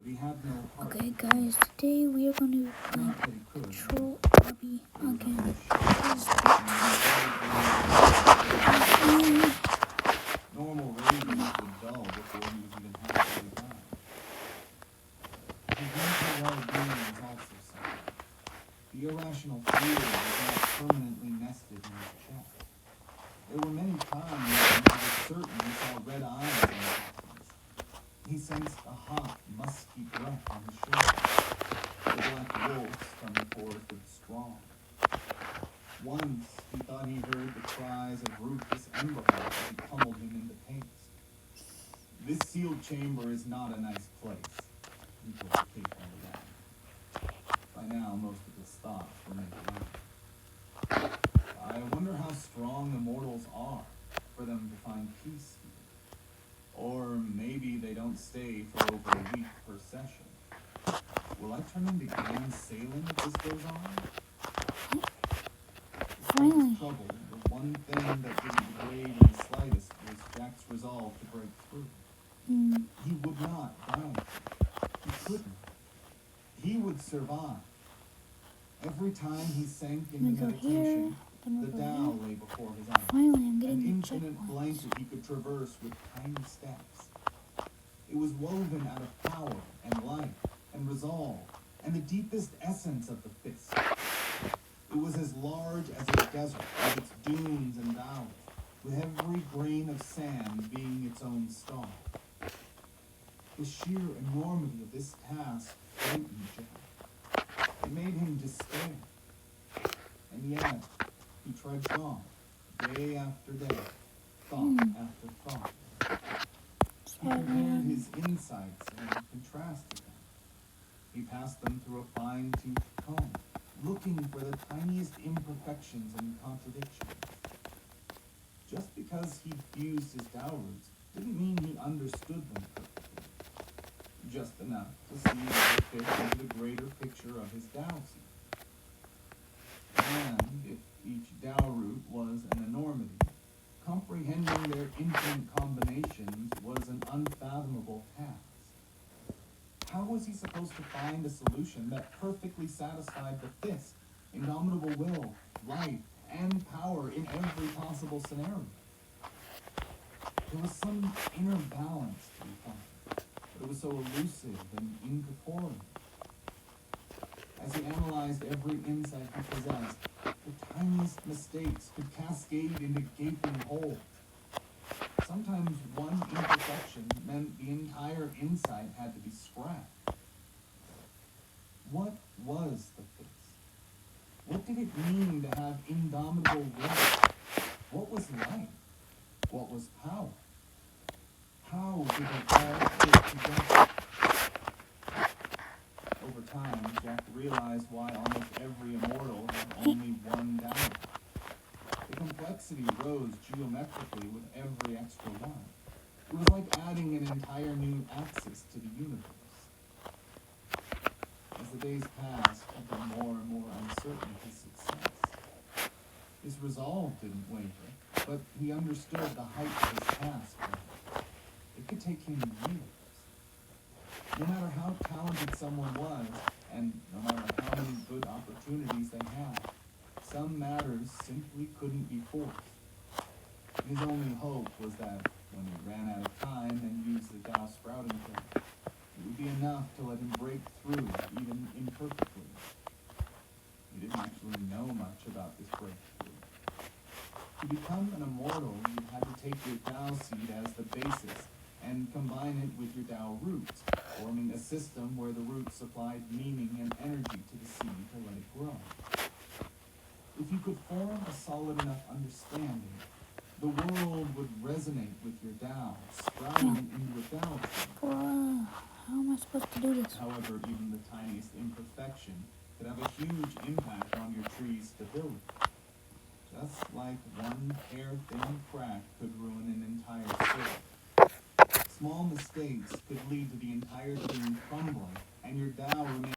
but he had no heart. Okay, guys, today we are going to Not that he could. control obby again. Normal ravings would dull before he was even halfway done. His mental well-being was also suffering. The irrational fear was now permanently nested in his chest. There were many times when he was certain he saw red eyes in his eyes. He sensed a hot, musky breath on his shoulder. The black wolves from the forest of the strong. Once he thought he heard the cries of ruthless Emberheart as he pummeled him into paste. This sealed chamber is not a nice place, he told the cape on the ground. By now, most of his thoughts were made right. I wonder how strong the mortals are for them to find peace here. Or maybe they don't stay for over a week per session. Will I turn into Gan Sailing if this goes on? Finally. Trouble, the one thing that didn't degrade in the slightest was Jack's resolve to break through. He would not die. He couldn't. He would survive. Every time he sank into meditation, the Tao lay before his eyes. Finally, I'm getting An the infinite checkpoints. blanket he could traverse with tiny steps. It was woven out of power and life and resolve and the deepest essence of the fist. It was as large as a desert with its dunes and valleys, with every grain of sand being its own star. The sheer enormity of this task frightened Jack. It made him despair. And yet, he trudged on, day after day, thought after thought. He compared his insights and contrasted them. He passed them through a fine-toothed comb, looking for the tiniest imperfections and contradictions. Just because he fused his Tao roots didn't mean he understood them perfectly. Just enough to see that they fit into the greater picture of his Tao seed. And if each Tao root was an enormity, comprehending their infinite combinations was an unfathomable task. How was he supposed to find a solution that perfectly satisfied the fist, indomitable will, life, and power in every possible scenario? There was some inner balance to be found, but it was so elusive and incorporeal. As he analyzed every insight he possessed, the tiniest mistakes could cascade into gaping holes. Sometimes one imperfection meant the entire insight had to be scrapped. What was the fist? What did it mean to have indomitable will? What was life? What was power? How did it all fit together? Over time, Jack realized why almost every immortal had only one Tao. The complexity rose geometrically with every extra one. It was like adding an entire new axis to the universe. As the days passed, he became more and more uncertain of his success. His resolve didn't waver, but he understood the height of his task. It could take him years. No matter how talented someone was, and no matter how many good opportunities they had, some matters simply couldn't be forced. His only hope was that when he ran out of time and used the Tao sprouting kit, it would be enough to let him break through, even imperfectly. He didn't actually know much about this breakthrough. To become an immortal, you had to take your Tao seed as the basis and combine it with your Tao roots, forming a system where the roots supplied meaning and energy to the seed to let it grow. If you could form a solid enough understanding, the world would resonate with your Tao, sprouting into a Tao tree. How am I supposed to do this? However, even the tiniest imperfection could have a huge impact on your tree's stability. Just like one hair-thin crack could ruin an entire circle. Small mistakes could lead to the entire thing crumbling, and your Tao remain